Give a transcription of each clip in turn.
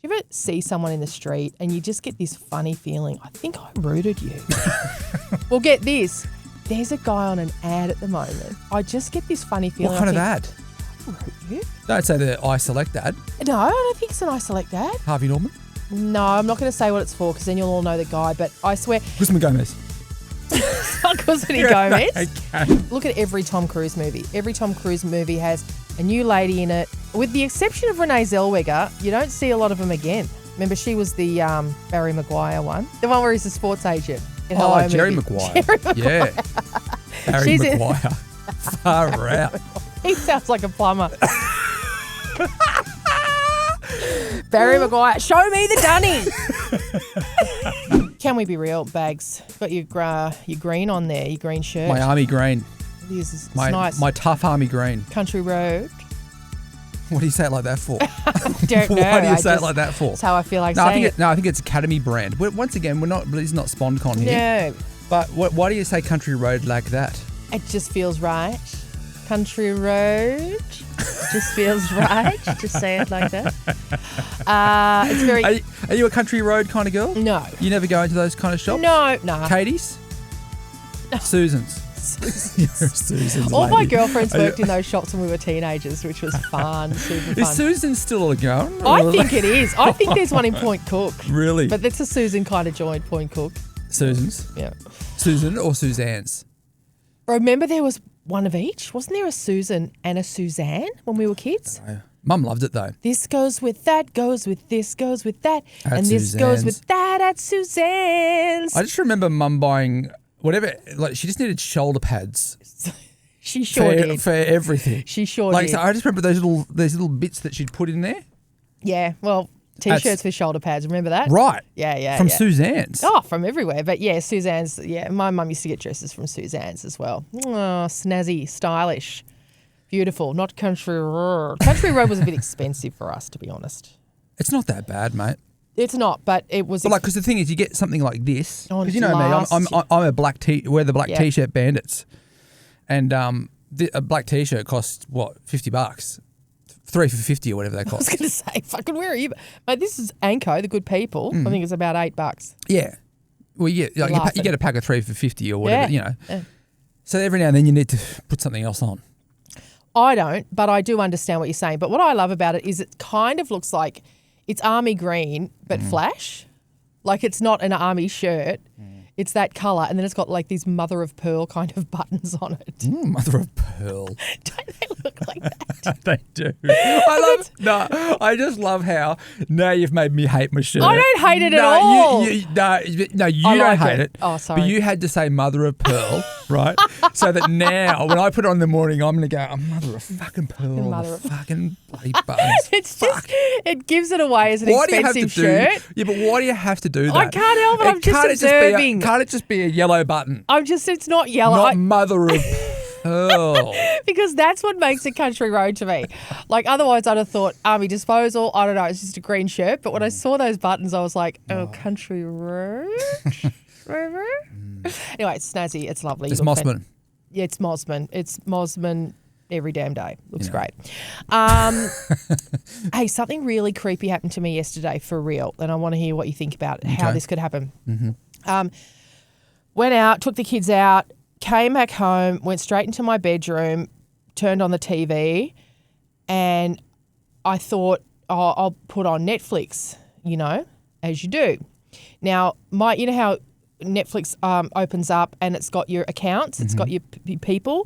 You ever see someone in the street and you just get this funny feeling, I think I rooted you. Well, get this. There's a guy on an ad at the moment. I just get this funny feeling. What kind of ad? I root you. Don't say the I Select ad. No, I don't think it's an I Select ad. Harvey Norman? No, I'm not going to say what it's for because then you'll all know the guy. But I swear. Guzman Gomez. It's not Guzman Gomez. Okay. Look at every Tom Cruise movie. Every Tom Cruise movie has a new lady in it. With the exception of Renee Zellweger, you don't see a lot of them again. Remember, she was the Barry Maguire one. The one where he's a sports agent. In Hello Jerry movie. Maguire. Jerry Maguire. Yeah. Barry Maguire. Far out. He sounds like a plumber. Barry Maguire, show me the dunny. Can we be real, Bags? Got your green on there, your green shirt. My army green. It is. It's My nice. My tough army green. Country road. What do you say it like that for? Don't know. Why do you say it like that for? That's how I feel like No, saying it. I think it's Academy brand. Once again, it's not SponCon here. No. But why do you say country road like that? It just feels right. Country road. Just feels right. Just say it like that. It's very. Are you a country road kind of girl? No. You never go into those kind of shops? No. Nah. Katie's? Susan's. Susan's All my lady. girlfriends worked in those shops when we were teenagers, which was fun, super fun. Is Susan still going? I think it is. I think there's one in Point Cook. Really? But that's a Susan kind of joint, Point Cook. Susan's? Yeah. Susan or Suzanne's? Remember there was one of each? Wasn't there a Susan and a Suzanne when we were kids? Mum loved it though. This goes with that, goes with this, goes with that. At and this Suzanne's. goes with that at Suzanne's. I just remember Mum buying whatever, like she just needed shoulder pads. She sure did. For everything. She sure like, did. So I just remember those little bits that she'd put in there. Yeah, well, T-shirts with shoulder pads. Remember that? Right. Yeah. From Suzanne's. Oh, from everywhere. But yeah, Suzanne's. Yeah, my mum used to get dresses from Suzanne's as well. Oh, snazzy, stylish, beautiful. Not country road. Country road was a bit expensive for us, to be honest. It's not that bad, mate. It's not, but it was. But because the thing is, you get something like this. Oh, Because you know me, I'm a black wear the black T-shirt bandits, and a black T-shirt costs what, $50, 3 for $50 or whatever they I was cost. going to say, fucking where are you? Mate, this is Anko, the good people. I think it's about $8. Yeah. Well, you get a pack of 3 for $50 or whatever, Yeah. So every now and then you need to put something else on. I don't, but I do understand what you're saying. But what I love about it is it kind of looks like it's army green, but flash. Like it's not an army shirt. It's that colour, and then it's got like these mother of pearl kind of buttons on it. Mother of pearl. Don't they look like that? They do. I just love how now you've made me hate my shirt. I don't hate it at all. You I don't like hate it. Oh, sorry. But you had to say mother of pearl, right? So that now when I put it on in the morning, I'm going to go, mother of fucking pearl, Mother of- fucking bloody buttons. It's just, it gives it away as an Why do you have to expensive shirt. Yeah, but why do you have to do that? I can't help it. I'm just observing. Can't it just be a yellow button? It's not yellow. Not mother of pearl. Because that's what makes it country road to me. Like otherwise I'd have thought army disposal, I don't know, it's just a green shirt. But when I saw those buttons, I was like, oh, country road? Anyway, it's snazzy. It's lovely. It's Mossman. Yeah, it's Mossman. It's Mossman every damn day. Looks great. Hey, something really creepy happened to me yesterday for real. And I want to hear what you think about it, how this could happen. Mm-hmm. Went out, took the kids out, came back home, went straight into my bedroom, turned on the TV, and I thought, I'll put on Netflix, as you do. Now, you know how Netflix opens up and it's got your accounts, it's got your people,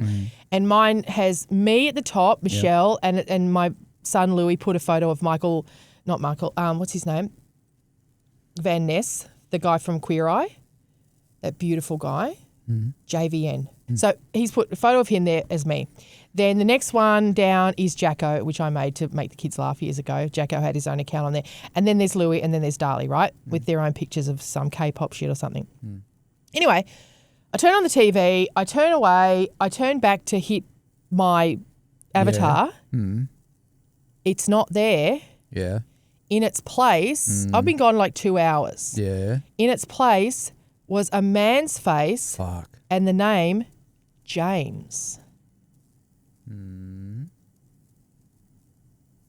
and mine has me at the top, Michelle, and my son Louis put a photo of what's his name? Van Ness, the guy from Queer Eye, that beautiful guy, JVN. So he's put a photo of him there as me. Then the next one down is Jacko, which I made to make the kids laugh years ago. Jacko had his own account on there. And then there's Louis and then there's Darlie, right? With their own pictures of some K-pop shit or something. Anyway, I turn on the TV, I turn away, I turn back to hit my avatar. It's not there. Yeah. In its place, I've been gone like 2 hours. Yeah. In its place was a man's face and the name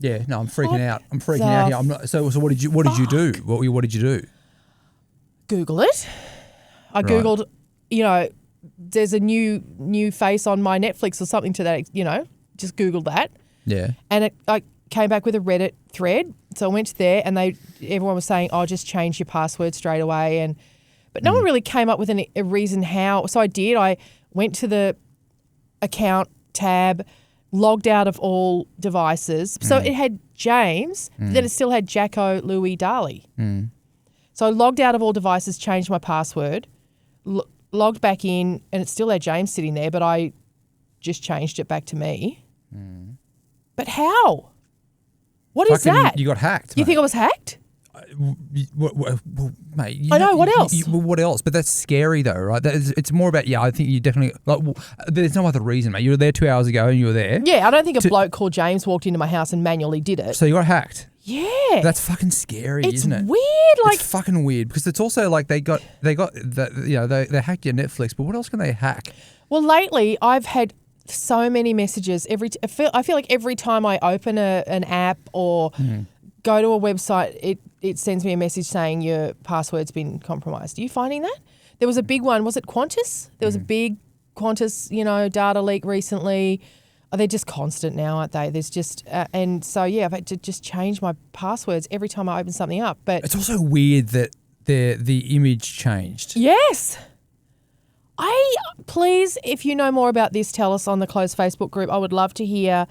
Yeah, no, I'm freaking out. I'm freaking out here. I'm not. So what did you do? What did you do? Google it. I Googled, there's a new face on my Netflix or something to that, just Googled that. Yeah. And I came back with a Reddit thread. So I went there and everyone was saying, just change your password straight away. But no one really came up with a reason how. So I did. I went to the account tab, logged out of all devices. So it had James, but then it still had Jacko, Louie, Dali. So I logged out of all devices, changed my password, logged back in, and it still had James sitting there, but I just changed it back to me. But how? What is that? You got hacked. You think I was hacked? Well, mate. I know. What else? What else? But that's scary, though, right? It's more about, I think you definitely, there's no other reason, mate. You were there 2 hours ago and you were there. Yeah, I don't think a bloke called James walked into my house and manually did it. So you got hacked? Yeah. That's fucking scary, isn't it? It's weird. It's fucking weird because it's also like they hacked your Netflix, but what else can they hack? Well, lately I've had so many messages. I feel like every time I open an app or go to a website, it sends me a message saying your password's been compromised. Are you finding that? There was a big one. Was it Qantas? There was a big Qantas, data leak recently. Oh, they're just constant now, aren't they? There's just and so I've had to just change my passwords every time I open something up. But it's also weird that the image changed. Yes. Please, if you know more about this, tell us on the closed Facebook group. I would love to hear.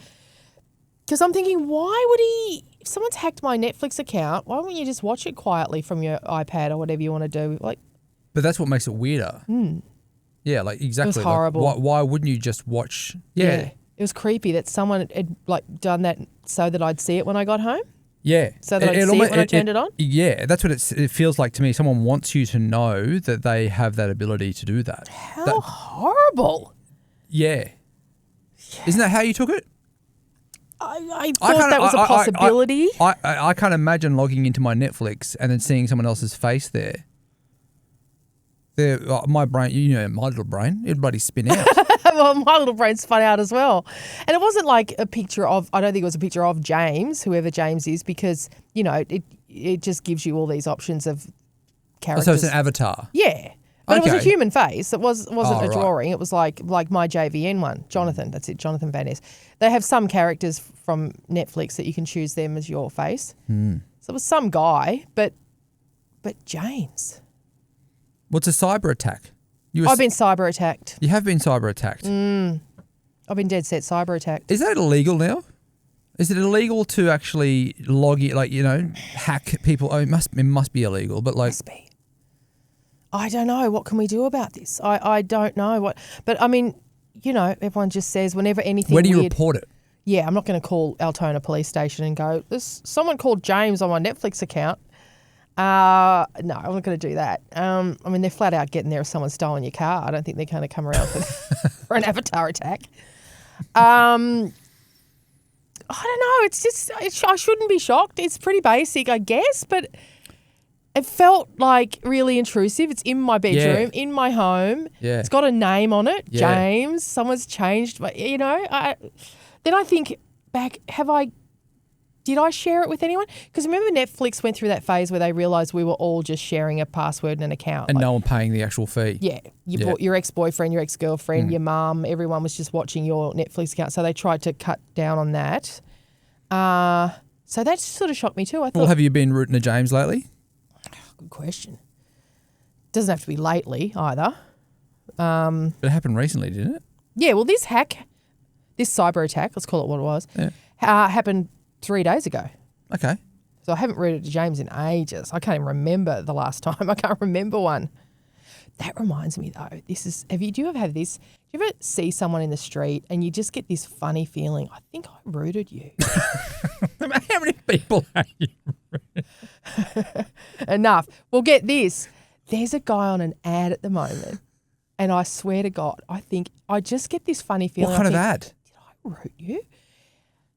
Because I'm thinking, why would he? If someone's hacked my Netflix account, why wouldn't you just watch it quietly from your iPad or whatever you want to do? But that's what makes it weirder. Yeah, exactly. It was horrible. Why wouldn't you just watch? Yeah. It was creepy that someone had done that so that I'd see it when I got home. Yeah. So that I'd see it when I turned it on. Yeah, that's what it feels like to me. Someone wants you to know that they have that ability to do that. How horrible. Yeah. Isn't that how you took it? I thought that was a possibility. I can't imagine logging into my Netflix and then seeing someone else's face there. My brain, my little brain, it'd bloody spin out. Well, my little brain spun out as well. And it wasn't like a picture of, I don't think it was a picture of James, whoever James is, because, it just gives you all these options of characters. So it's an avatar? Yeah. But it was a human face. It wasn't a drawing. Right. It was like my JVN one, Jonathan. That's it, Jonathan Van Ness. They have some characters from Netflix that you can choose them as your face. So it was some guy, but James. What's a cyber attack? I've been cyber attacked. You have been cyber attacked? I've been dead set cyber attacked. Is that illegal now? Is it illegal to actually log it, hack people? Oh, it must be illegal, but Must be. I don't know. What can we do about this? I don't know what. But I mean, everyone just says whenever anything. Where do you report it? Yeah, I'm not going to call Altona Police Station and go, there's someone called James on my Netflix account. No, I'm not going to do that. I mean, they're flat out getting there if someone's stolen your car. I don't think they're going to come around for an avatar attack. I don't know. It's just, I shouldn't be shocked. It's pretty basic, I guess, but it felt like really intrusive. It's in my bedroom, in my home. Yeah. It's got a name on it, James. Someone's changed, then I think back, did I share it with anyone? Because remember Netflix went through that phase where they realised we were all just sharing a password and an account. And no one paying the actual fee. Yeah. Your ex-boyfriend, your ex-girlfriend, your mum, everyone was just watching your Netflix account. So they tried to cut down on that. So that sort of shocked me too. I thought, have you been rooting to James lately? Good question. Doesn't have to be lately either. But it happened recently, didn't it? Yeah, well this cyber attack, let's call it what it was, happened 3 days ago. Okay. So I haven't rooted to James in ages. I can't even remember the last time. I can't remember one. That reminds me though, do you ever have this? Do you ever see someone in the street and you just get this funny feeling, I think I rooted you. How many people have you rooted? Enough. Well, get this. There's a guy on an ad at the moment and I swear to God, I think I just get this funny feeling. What kind of ad? Did I root you?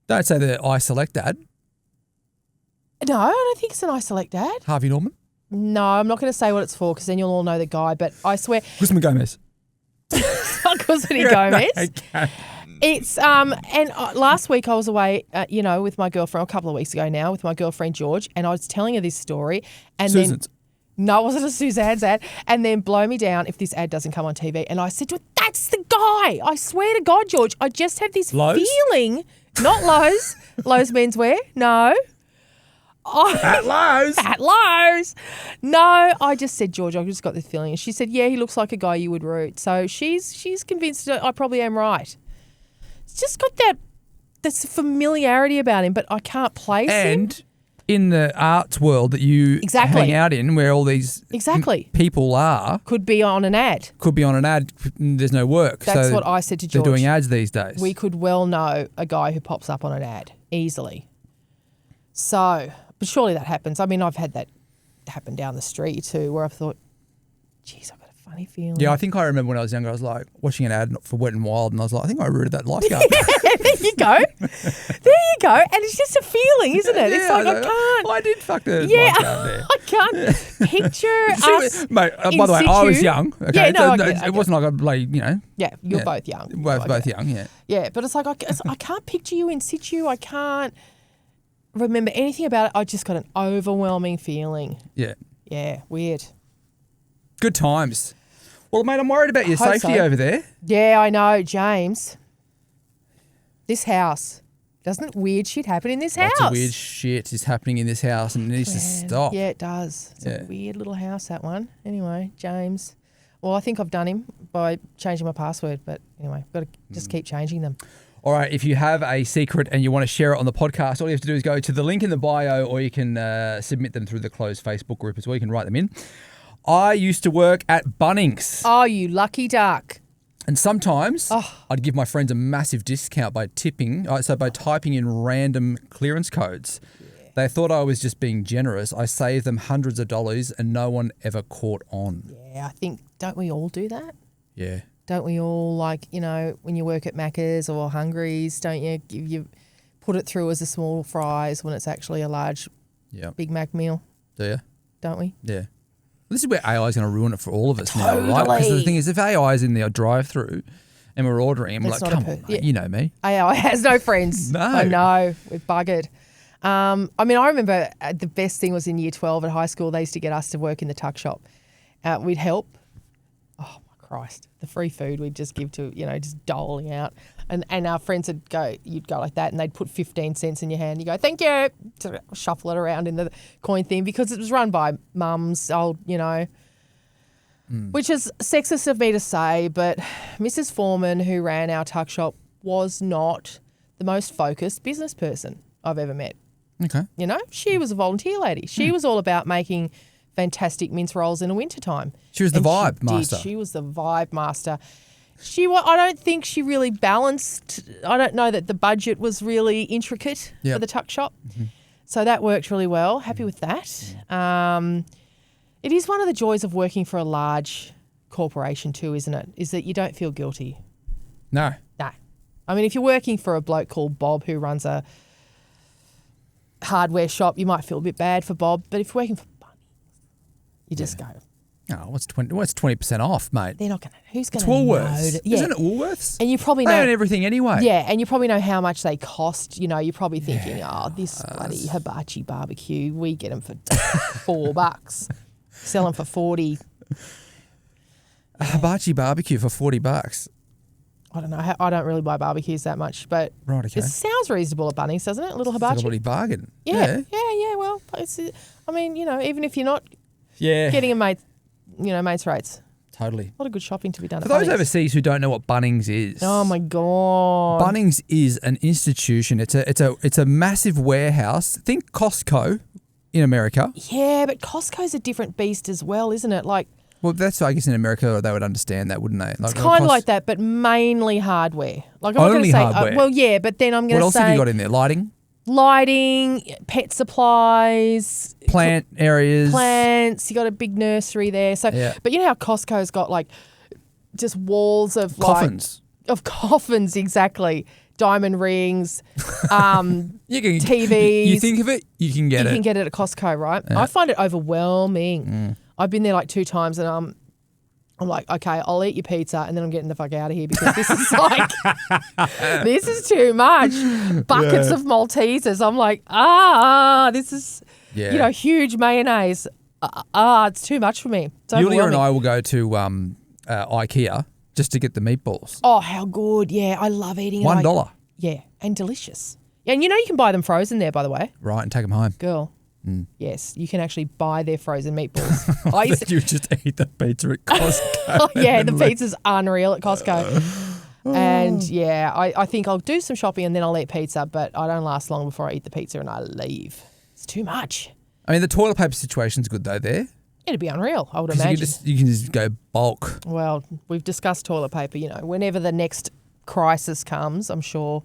Don't say the I Select ad. No, I don't think it's an I Select ad. Harvey Norman? No, I'm not going to say what it's for because then you'll all know the guy, but I swear. Guzman Gomez. It's not Guzman Gomez. Okay. It's and last week I was away, with my girlfriend, a couple of weeks ago now, with my girlfriend George, and I was telling her this story, and Susan's. No, it wasn't a Suzanne's ad. And then blow me down if this ad doesn't come on TV. And I said to her, that's the guy. I swear to God, George, I just have this feeling. Not Lowe's. Lowe's menswear. No. At Lowe's. At Lowe's. No, I just said, George, I've just got this feeling. And she said, yeah, he looks like a guy you would root. So she's convinced that I probably am right. It's just got that's familiarity about him, but I can't place him. And in the arts world that you hang out in, where all these people are. Could be on an ad. There's no work. That's what I said to George. They're doing ads these days. We could well know a guy who pops up on an ad easily. So, but surely that happens. I mean, I've had that happen down the street too, where I've thought, geez, I've got a funny feeling. Yeah, I think I remember when I was younger, I was like watching an ad for Wet n Wild, and I was like, I think I rooted that lifeguard. There you go. There you go. And it's just a feeling, isn't it? It's like I can't. I did fuck the lifeguard there. I can't picture us. Mate, by the way, I was young. Okay, yeah, no, it wasn't like I Yeah, you're both young. Both young. Yeah. Yeah, but it's like I can't picture you in situ. I can't remember anything about it. I just got an overwhelming feeling. Yeah. Yeah, weird. Good times. Well, mate, I'm worried about your safety over there. Yeah, I know, James. This house. Doesn't weird shit happen in this house? Lots of weird shit is happening in this house and it needs to stop. Yeah, it does. It's a weird little house, that one. Anyway, James. Well, I think I've done him by changing my password, but anyway, got to just keep changing them. All right, if you have a secret and you want to share it on the podcast, all you have to do is go to the link in the bio, or you can submit them through the closed Facebook group as well. You can write them in. I used to work at Bunnings. Oh, you lucky duck. And sometimes I'd give my friends a massive discount by tipping. So by typing in random clearance codes. Yeah. They thought I was just being generous. I saved them hundreds of dollars and no one ever caught on. Yeah, I think, don't we all do that? Yeah. Don't we all, like, when you work at Macca's or Hungry's, don't you put it through as a small fries when it's actually a large Big Mac meal? Do you? Don't we? Yeah. This is where AI is going to ruin it for all of us now, right? Because the thing is, if AI is in the drive-through and we're ordering, I'm like, come on, mate, you know me. AI has no friends. No. I know. We're buggered. I remember the best thing was in year 12 at high school, they used to get us to work in the tuck shop. We'd help. Oh, my Christ. The free food we'd just give to, just doling out. And our friends you'd go like that and they'd put 15 cents in your hand. You go, thank you, to shuffle it around in the coin thing because it was run by mums, old, which is sexist of me to say, but Mrs. Foreman, who ran our tuck shop, was not the most focused business person I've ever met. Okay. She was a volunteer lady. She was all about making fantastic mince rolls in the wintertime. She was the vibe master. She was the vibe master. I don't think she really balanced. I don't know that the budget was really intricate for the tuck shop. Mm-hmm. So that worked really well. Happy with that. It is one of the joys of working for a large corporation too, isn't it? Is that you don't feel guilty. No. I mean, if you're working for a bloke called Bob who runs a hardware shop, you might feel a bit bad for Bob. But if you're working for Bunnings, you just go, oh, what's 20% off, mate? They're not going to. Who's going to? It's Woolworths. Isn't it Woolworths? And you probably know. They own everything anyway. Yeah, and you probably know how much they cost. You're probably thinking, this bloody hibachi barbecue, we get them for $4. Sell them for 40. A hibachi barbecue for $40. I don't know. I don't really buy barbecues that much, but right, okay. It sounds reasonable at Bunnings, doesn't it? A little hibachi. It's a bloody bargain. Yeah. Well, even if you're not getting a mate's rates. Totally. A lot of good shopping to be done For at those Bunnings. overseas who don't know what Bunnings is. Oh my God. Bunnings is an institution. It's a massive warehouse. Think Costco in America. Yeah, but Costco's a different beast as well, isn't it? Well, that's, I guess, in America they would understand that, wouldn't they? It's kind of like that, but mainly hardware. I'm only not hardware? Well, yeah, but then I'm going to say... What else have you got in there? Lighting, pet supplies. Plant areas. Plants. You got a big nursery there. So, But you know how Costco's got just walls of coffins. Of coffins, exactly. Diamond rings, TVs. You think of it, you can get it. You can get it at Costco, right? Yeah. I find it overwhelming. I've been there 2 times and I'm like, okay, I'll eat your pizza and then I'm getting the fuck out of here because this is like, this is too much. Buckets of Maltesers. I'm like, this is, huge mayonnaise. It's too much for me. It's Yulia and I will go to IKEA just to get the meatballs. Oh, how good. Yeah, I love eating $1. Yeah, and delicious. Yeah, and you can buy them frozen there, by the way. Right, and take them home. Girl. Yes, you can actually buy their frozen meatballs. You just eat the pizza at Costco. The pizza's unreal at Costco. And I think I'll do some shopping and then I'll eat pizza, but I don't last long before I eat the pizza and I leave. It's too much. I mean, the toilet paper situation's good though there. It'd be unreal, I would imagine. You can just go bulk. Well, we've discussed toilet paper, whenever the next crisis comes, I'm sure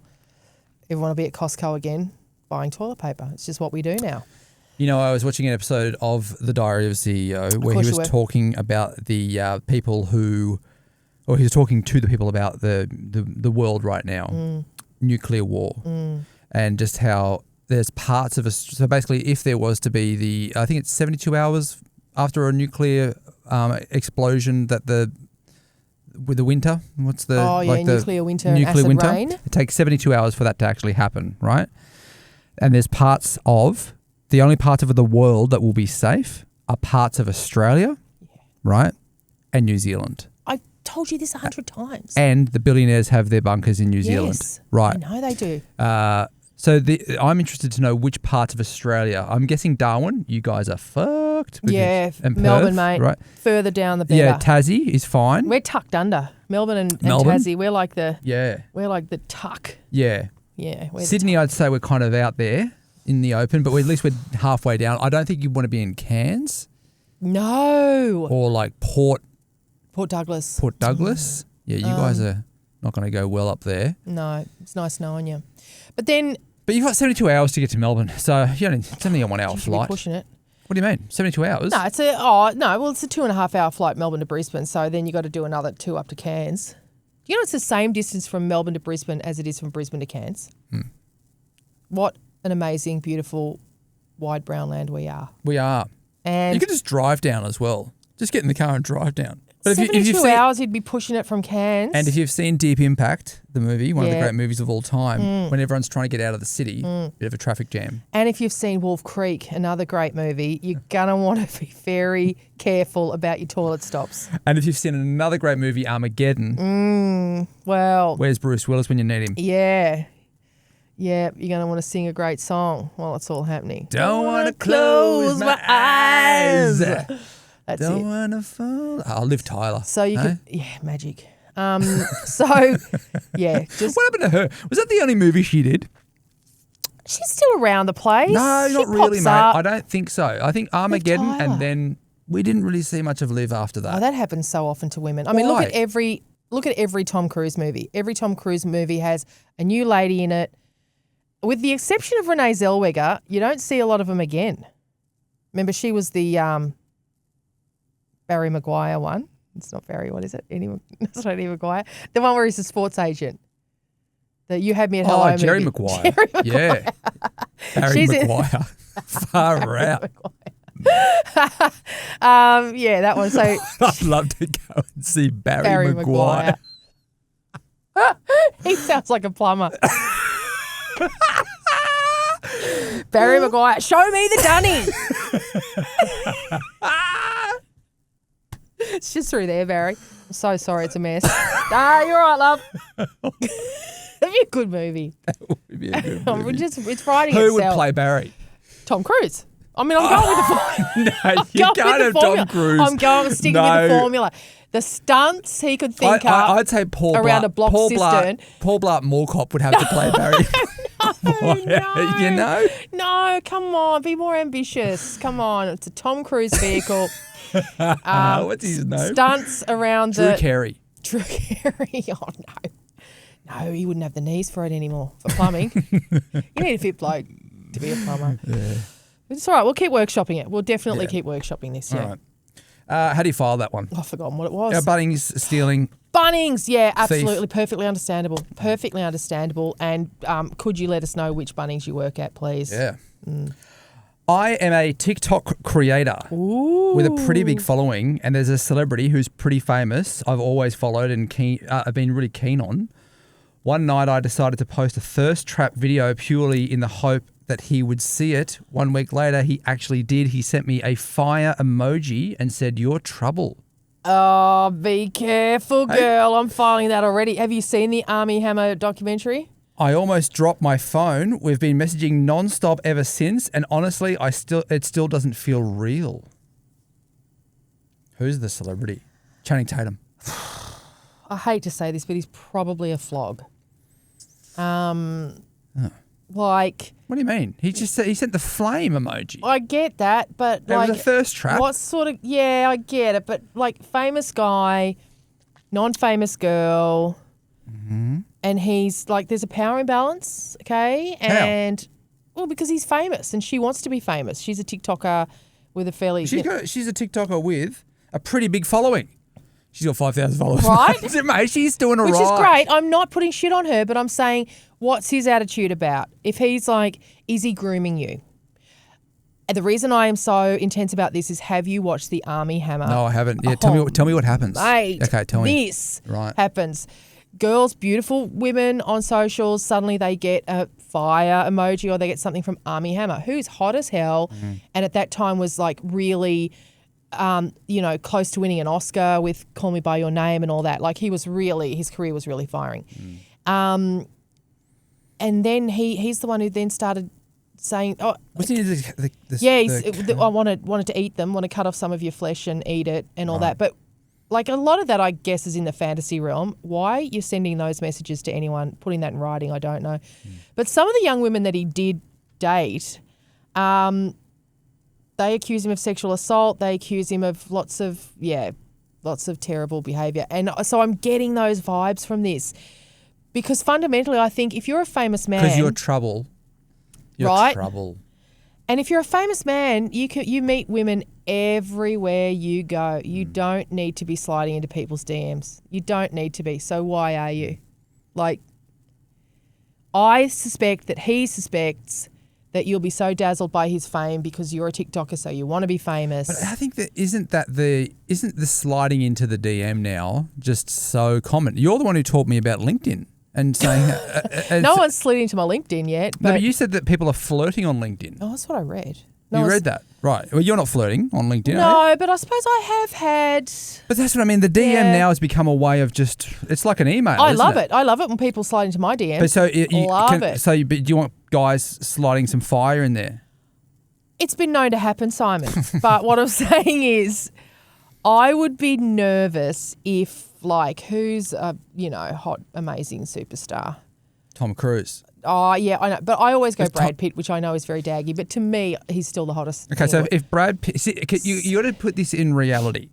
everyone will be at Costco again buying toilet paper. It's just what we do now. I was watching an episode of The Diary of a CEO where he was talking about the people he was talking to the people about the world right now, nuclear war, and just how there's parts of us. So basically, if there was to be I think it's 72 hours after a nuclear explosion that with the winter, what's the nuclear winter, nuclear acid winter, rain. it takes 72 hours for that to actually happen, right? And there's parts of the only parts of the world that will be safe are parts of Australia, right, and New Zealand. I told you this 100 times. And the billionaires have their bunkers in New Zealand, right? I know they do. So I'm interested to know which parts of Australia. I'm guessing Darwin. You guys are fucked. And Melbourne, Perth, mate. Right. Further down the better. Yeah, Tassie is fine. We're tucked under. Melbourne and Tassie. We're like the We're like the tuck. Yeah. Yeah. Sydney, I'd say we're kind of out there in the open, but at least we're halfway down. I don't think you want to be in Cairns. No. Or like Port Douglas. Port Douglas. Yeah, you guys are not going to go well up there. No, it's nice knowing you. But you've got 72 hours to get to Melbourne, so it's only a 1 hour flight. Pushing it. What do you mean? 72 hours? No, it's a 2.5 hour flight Melbourne to Brisbane. So then you got to do another 2 up to Cairns. It's the same distance from Melbourne to Brisbane as it is from Brisbane to Cairns. What an amazing, beautiful, wide brown land we are. We are. And you could just drive down as well. Just get in the car and drive down. But 72 hours, he'd be pushing it from Cairns. And if you've seen Deep Impact, the movie, one of the great movies of all time, when everyone's trying to get out of the city, bit of a traffic jam. And if you've seen Wolf Creek, another great movie, you're going to want to be very careful about your toilet stops. And if you've seen another great movie, Armageddon, where's Bruce Willis when you need him? Yeah. Yeah, you're going to want to sing a great song while it's all happening. Don't want to close my eyes. That's Don't want to fall. Oh, Liv Tyler. So you could, magic. Just what happened to her? Was that the only movie she did? She's still around the place. No, she not really, mate. Up. I don't think so. I think Armageddon, and then we didn't really see much of Liv after that. Oh, that happens so often to women. I mean, look at every Tom Cruise movie. Every Tom Cruise movie has a new lady in it. With the exception of Renee Zellweger, you don't see a lot of them again. Remember, she was the Barry Maguire one. It's not Barry, what is it? It's not Eddie Maguire. The one where he's a sports agent. That You Had Me at Hello. Jerry Maguire. Yeah. Barry Maguire. Far out. That one. So I'd love to go and see Barry Maguire. He sounds like a plumber. Barry Maguire, show me the dunny. It's just through there, Barry. I'm so sorry, it's a mess. You're all right, love. That'd be a good movie. That would be a good movie. It's writing Who itself. would play Barry? Tom Cruise. I mean, I'm going with the formula. No, you can't have Tom Cruise. I'm going sticking with the formula. The stunts he could think up. I'd say Paul around Blart, a block cistern. Paul Blart Mallcop would have to play Barry. No. You know? No, come on. Be more ambitious. Come on. It's a Tom Cruise vehicle. What's his name? Stunts around Drew Carey. Drew Carey. Oh, no. No, he wouldn't have the knees for it anymore, for plumbing. You need a fit bloke to be a plumber. Yeah. It's all right. We'll keep workshopping it. We'll definitely keep workshopping this year. All right. How do you file that one? I've forgotten what it was. Bunnings stealing. Bunnings, yeah, absolutely. Thief. Perfectly understandable. Perfectly understandable. And could you let us know which Bunnings you work at, please? Yeah. I am a TikTok creator with a pretty big following, and there's a celebrity who's pretty famous I've always followed and I've been really keen on. One night I decided to post a thirst trap video purely in the hope that he would see it. 1 week later, he actually did. He sent me a fire emoji and said, "You're trouble." Oh, be careful, girl. I'm filing that already. Have you seen the Army Hammer documentary? I almost dropped my phone. We've been messaging nonstop ever since, and honestly, it still doesn't feel real. Who's the celebrity? Channing Tatum. I hate to say this, but he's probably a flog. Like, what do you mean? He sent the flame emoji. I get that, but it was a thirst trap. What sort of? Yeah, I get it, but like famous guy, non-famous girl. Mm-hmm. And he's like, there's a power imbalance, okay? And well, because he's famous and she wants to be famous. She's a TikToker with a fairly. She's a TikToker with a pretty big following. She's got 5,000 followers. Right? Mate, she's doing all right. Which is great. I'm not putting shit on her, but I'm saying, what's his attitude about? If he's like, is he grooming you? And the reason I am so intense about this is, have you watched the Army Hammer? No, I haven't. Yeah, tell me what happens. Mate, okay, tell me. This happens. Girls, beautiful women on socials, suddenly they get a fire emoji or they get something from Army Hammer, who's hot as hell, and at that time was like really, close to winning an Oscar with Call Me By Your Name and all that. Like his career was really firing. And then he's the one who then started saying, "Oh, wasn't he I wanted to eat them, want to cut off some of your flesh and eat it and all that." But like a lot of that, I guess, is in the fantasy realm. Why you're sending those messages to anyone, putting that in writing, I don't know. But some of the young women that he did date, they accuse him of sexual assault. They accuse him of lots of terrible behaviour. And so I'm getting those vibes from this. Because fundamentally, I think if you're a famous man... Because you're trouble. You're trouble. And if you're a famous man, you meet women everywhere you go. You don't need to be sliding into people's DMs. You don't need to be. So why are you? Like, I suspect that he suspects that you'll be so dazzled by his fame because you're a TikToker, so you want to be famous. But I think that isn't the sliding into the DM now just so common? You're the one who taught me about LinkedIn. And saying no one's slid into my LinkedIn yet. But no, but you said that people are flirting on LinkedIn. Oh, that's what I read. You read that? Right. Well, you're not flirting on LinkedIn, No, are you? but I suppose I have had... But that's what I mean. The DM now has become a way of just... It's like an email, I love it. I love it when people slide into my DMs. But so it. But do you want guys sliding some fire in there? It's been known to happen, Simon. But what I'm saying is I would be nervous if... Like, who's a, hot, amazing superstar? Tom Cruise. Oh, yeah, I know. But I always go Brad Pitt, which I know is very daggy. But to me, he's still the hottest. Okay, so if Brad Pitt... you got to put this in reality.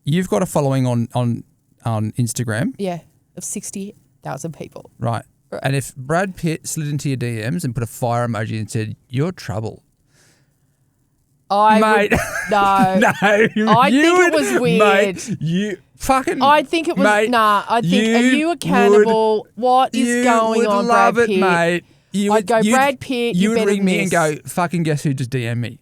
You've got a following on Instagram. Yeah, of 60,000 people. Right. And if Brad Pitt slid into your DMs and put a fire emoji and said, "You're trouble." Mate. No. No. I think it was weird. Mate, you fucking... I think it was... Mate, I think... Are you a cannibal? What is going on, Brad Pitt? You would love it, mate. I'd go, Brad Pitt, you would ring me and go, fucking guess who just DM'd me?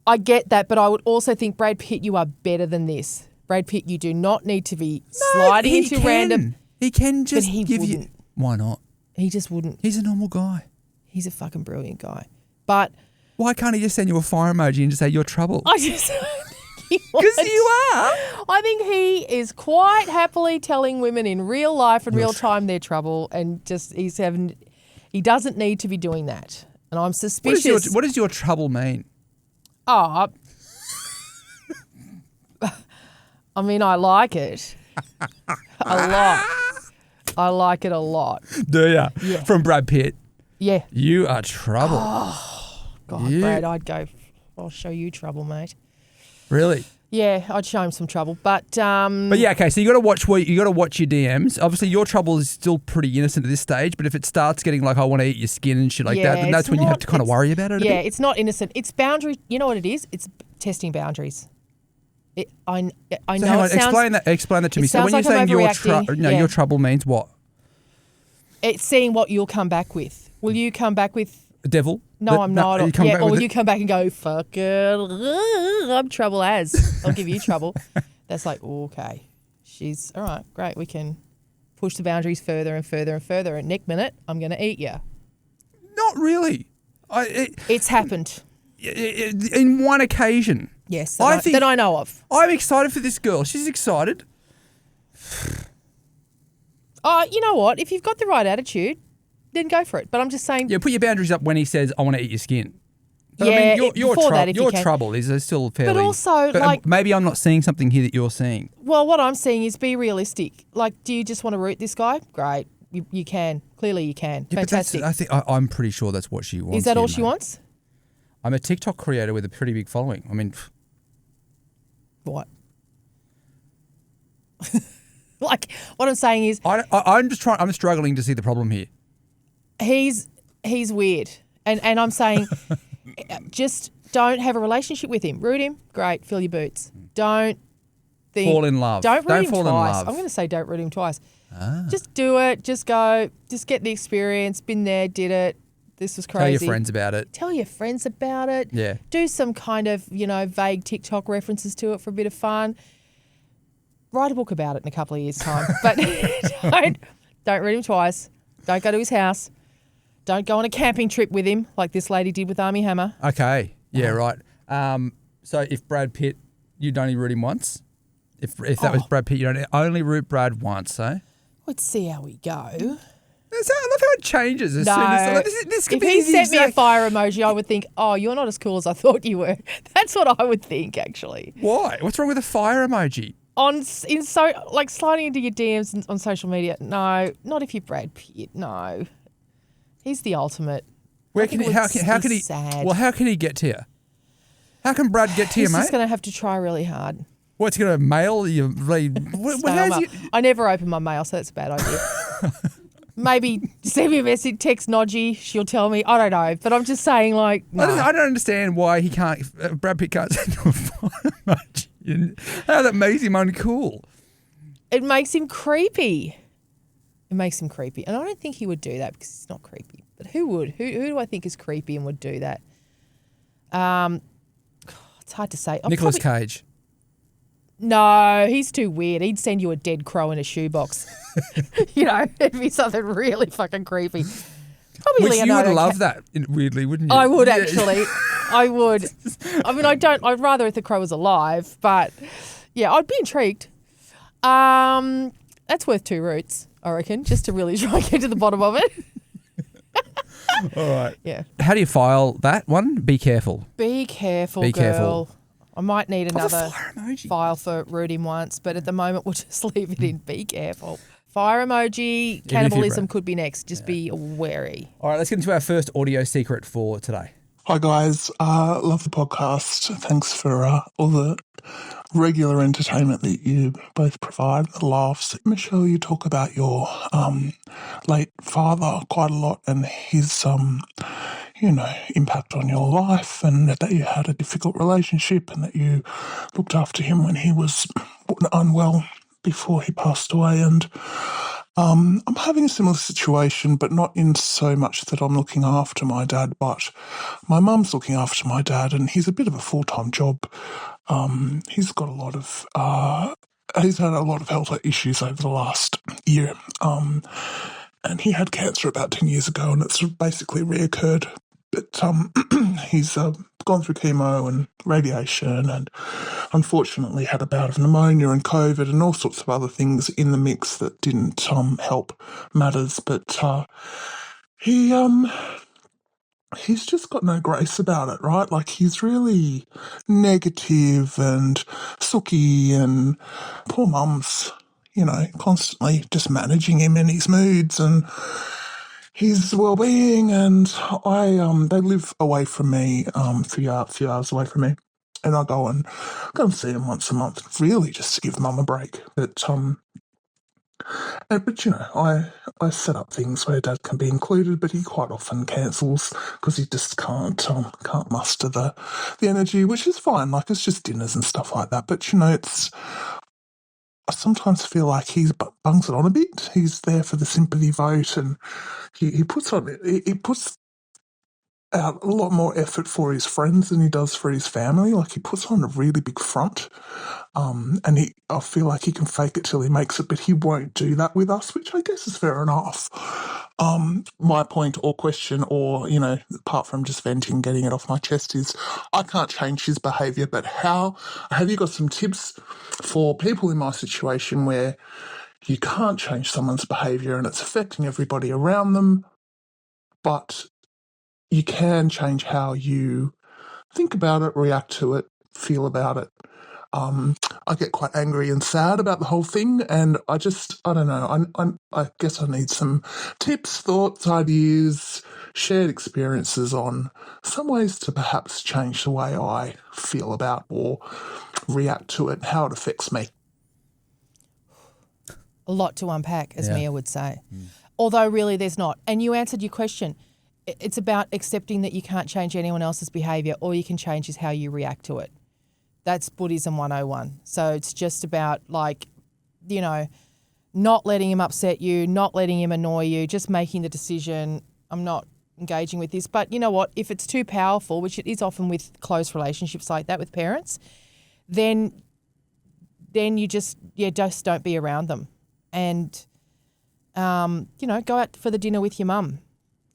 I get that, but I would also think, Brad Pitt, you are better than this. Brad Pitt, you do not need to be sliding into random... He can just but he give wouldn't. you... Why not? He just wouldn't. He's a normal guy. He's a fucking brilliant guy. But... Why can't he just send you a fire emoji and just say, "You're trouble"? I just... Because you are. I think he is quite happily telling women in real life and real time they're trouble, and just he doesn't need to be doing that. And I'm suspicious. What does your trouble mean? Oh, I mean, I like it a lot. I like it a lot. Do ya? Yeah. From Brad Pitt. Yeah. You are trouble. Oh, God, Brad, I'll show you trouble, mate. Really? Yeah, I'd show him some trouble, but yeah, okay. So you got to watch your DMs. Obviously, your trouble is still pretty innocent at this stage, but if it starts getting like, "I want to eat your skin" and shit like that, then that's when you have to kind of worry about it. Yeah, it's not innocent. It's boundary. You know what it is? It's testing boundaries. I know. It sounds, explain that to me. So when you're saying your your trouble means what? It's seeing what you'll come back with. Will you come back with? The devil? No, I'm not. Or you come back and go, fuck it. I'm trouble as. I'll give you trouble. That's like, okay. She's, all right, great. We can push the boundaries further and further and further. And next minute, I'm going to eat you. Not really. It's happened. In one occasion. Yes, that I know of. I'm excited for this girl. She's excited. You know what? If you've got the right attitude, then go for it. But I'm just saying. Yeah, put your boundaries up when he says, I want to eat your skin. But yeah, I mean, your can. trouble is still fairly. But also, maybe I'm not seeing something here that you're seeing. Well, what I'm seeing is be realistic. Like, do you just want to root this guy? Great. You can. Clearly you can. Yeah, fantastic. I'm pretty sure that's what she wants. Is that all she wants? I'm a TikTok creator with a pretty big following. I mean. What? Like, what I'm saying is. I'm struggling to see the problem here. He's weird. And I'm saying just don't have a relationship with him. Root him, great, fill your boots. Don't fall in love. Don't root him fall twice. In love. I'm going to say don't root him twice. Just do it. Just go. Just get the experience. Been there, did it. This was crazy. Tell your friends about it. Yeah. Do some kind of, vague TikTok references to it for a bit of fun. Write a book about it in a couple of years' time. But don't root him twice. Don't go to his house. Don't go on a camping trip with him like this lady did with Armie Hammer. Okay. Yeah, right. So if Brad Pitt, you'd only root him once? If that was Brad Pitt, you'd only root Brad once, eh? Let's see how we go. I love how it changes as soon as... This could if he sent me a fire emoji, I would think, oh, you're not as cool as I thought you were. That's what I would think, actually. Why? What's wrong with a fire emoji? Sliding into your DMs on social media. No, not if you're Brad Pitt. No. He's the ultimate. How can he? Sad. Well, how can he get to you? How can Brad get to you, mate? He's just going to have to try really hard. What's he going to mail you? I never open my mail, so that's a bad idea. Maybe send me a message, text Nodgy. She'll tell me. I don't know, but I'm just saying, no. I don't understand why he can't. Brad Pitt can't send you a fire emoji. How that makes him uncool. It makes him creepy. And I don't think he would do that because he's not creepy. But who would? Who do I think is creepy and would do that? It's hard to say. Nicolas Cage. No, he's too weird. He'd send you a dead crow in a shoebox. It'd be something really fucking creepy. Probably Leonardo. You would love that, weirdly, wouldn't you? I would actually. I would. I mean, I'd rather if the crow was alive, but yeah, I'd be intrigued. That's worth 2 roots, I reckon, just to really try and get to the bottom of it. All right. Yeah. How do you file that one? Be careful. Be careful, girl. Careful. I might need another file for root him once, but at the moment we'll just leave it in be careful. Fire emoji, cannibalism could be next. Just be wary. All right, let's get into our first audio secret for today. Hi guys, love the podcast. Thanks for all the regular entertainment that you both provide, the laughs. Michelle, you talk about your late father quite a lot and his, impact on your life, and that you had a difficult relationship and that you looked after him when he was unwell before he passed away. And I'm having a similar situation, but not in so much that I'm looking after my dad, but my mum's looking after my dad, and he's a bit of a full-time job. He's got he's had a lot of health issues over the last year, and he had cancer about 10 years ago, and it's basically reoccurred. But he's gone through chemo and radiation and unfortunately had a bout of pneumonia and COVID and all sorts of other things in the mix that didn't help matters. But he's just got no grace about it, right? Like, he's really negative and sooky, and poor mum's, constantly just managing him and his moods and his well-being. And they live away from me, a few hours away from me, and I go and see him once a month, really just to give mum a break. But I set up things where dad can be included, but he quite often cancels because he just can't muster the energy, which is fine. Like, it's just dinners and stuff like that. But I sometimes feel like he bungs it on a bit. He's there for the sympathy vote, and he puts out a lot more effort for his friends than he does for his family. Like, he puts on a really big front, and I feel like he can fake it till he makes it, but he won't do that with us, which I guess is fair enough. My point or question, or, apart from just venting, getting it off my chest, is I can't change his behaviour, but how have you got some tips for people in my situation where you can't change someone's behaviour and it's affecting everybody around them, but you can change how you think about it, react to it, feel about it. I get quite angry and sad about the whole thing, and I don't know. I guess I need some tips, thoughts, ideas, shared experiences on some ways to perhaps change the way I feel about or react to it, how it affects me. A lot to unpack, as Mia would say. Although really there's not. And you answered your question. It's about accepting that you can't change anyone else's behaviour. All you can change is how you react to it. That's Buddhism 101. So it's just about, not letting him upset you, not letting him annoy you, just making the decision, I'm not engaging with this. But you know what? If it's too powerful, which it is often with close relationships like that with parents, then you just don't be around them. And, go out for the dinner with your mum.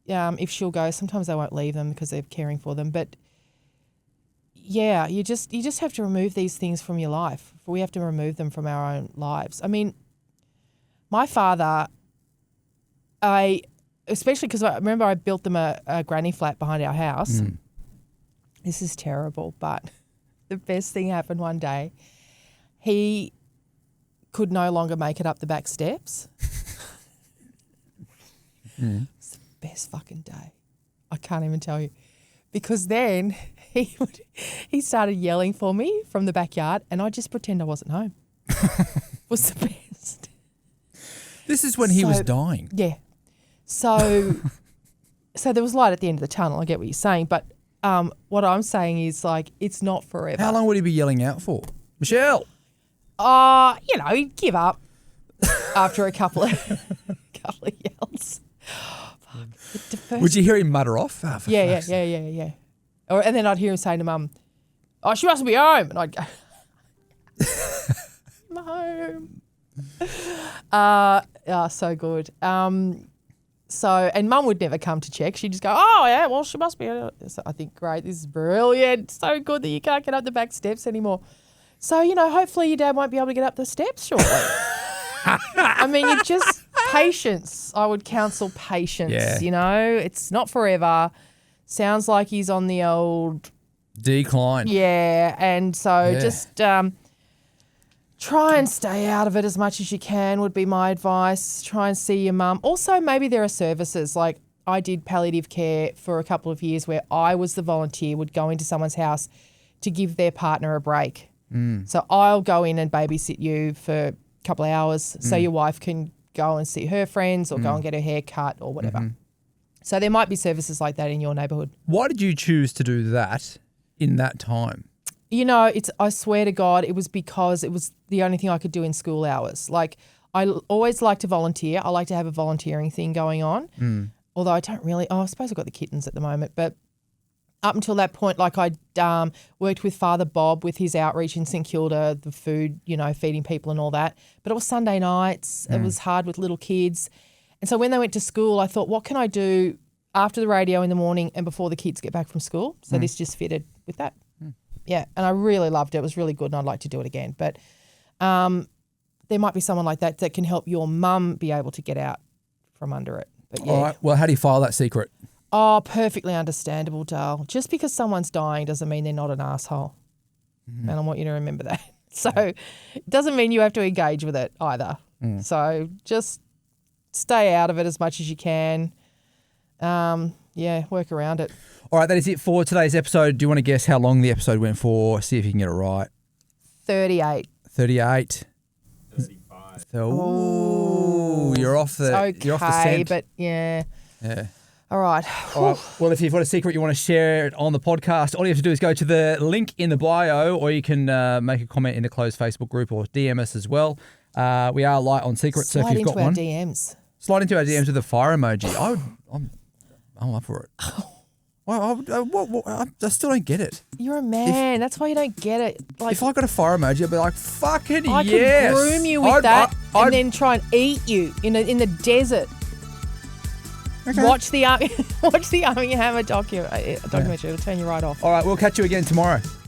If she'll go, sometimes they won't leave them because they're caring for them. But yeah, you just have to remove these things from your life. We have to remove them from our own lives. I mean, my father, especially because I remember I built them a granny flat behind our house. This is terrible, but the best thing happened one day. He could no longer make it up the back steps. It's the best fucking day. I can't even tell you. Because then he started yelling for me from the backyard and I just pretend I wasn't home. Was the best. This is when he was dying. Yeah. So there was light at the end of the tunnel. I get what you're saying. But what I'm saying is, it's not forever. How long would he be yelling out for? Michelle! He'd give up after a couple of yells. Would you hear him mutter off? Oh, yeah. And then I'd hear him saying to Mum, "Oh, she must be home," and I'd go, "I'm home." So good. And Mum would never come to check. She'd just go, "Oh yeah, well she must be." So I think, great, this is brilliant. So good that you can't get up the back steps anymore. So, hopefully your dad won't be able to get up the steps shortly. I mean, patience. I would counsel patience, It's not forever. Sounds like he's on the old... decline. Yeah, and so just try and stay out of it as much as you can would be my advice. Try and see your mum. Also, maybe there are services. Like, I did palliative care for a couple of years where I was the volunteer, would go into someone's house to give their partner a break. So I'll go in and babysit you for a couple of hours so your wife can go and see her friends or go and get her hair cut or whatever. So there might be services like that in your neighbourhood. Why did you choose to do that in that time? I swear to God, it was because it was the only thing I could do in school hours. Like, I always like to volunteer. I like to have a volunteering thing going on. Although I don't really, I suppose I've got the kittens at the moment, but up until that point, I'd worked with Father Bob with his outreach in St Kilda, the food, feeding people and all that. But it was Sunday nights. It was hard with little kids. And so when they went to school, I thought, what can I do after the radio in the morning and before the kids get back from school? So this just fitted with that. Yeah, and I really loved it. It was really good and I'd like to do it again. But there might be someone like that can help your mum be able to get out from under it. But yeah. All right. Well, how do you file that secret? Oh, perfectly understandable, Dale. Just because someone's dying doesn't mean they're not an asshole. And I want you to remember that. So it doesn't mean you have to engage with it either. So just stay out of it as much as you can. Work around it. All right, that is it for today's episode. Do you want to guess how long the episode went for? See if you can get it right. 38. 35. Oh, you're off the you're off the scent. But yeah. Yeah. All right. Well, if you've got a secret you want to share it on the podcast, all you have to do is go to the link in the bio, or you can make a comment in the closed Facebook group or DM us as well. We are light on secrets, so if you've got one, DMs. slide into our DMs with the fire emoji. I'm up for it. Well, I still don't get it. You're a man. That's why you don't get it. Like, If I got a fire emoji, I'd be like, fucking I yes. could groom you with that and then try and eat you in the desert. Okay. Watch the Army Hammer documentary. It'll turn you right off. All right, we'll catch you again tomorrow.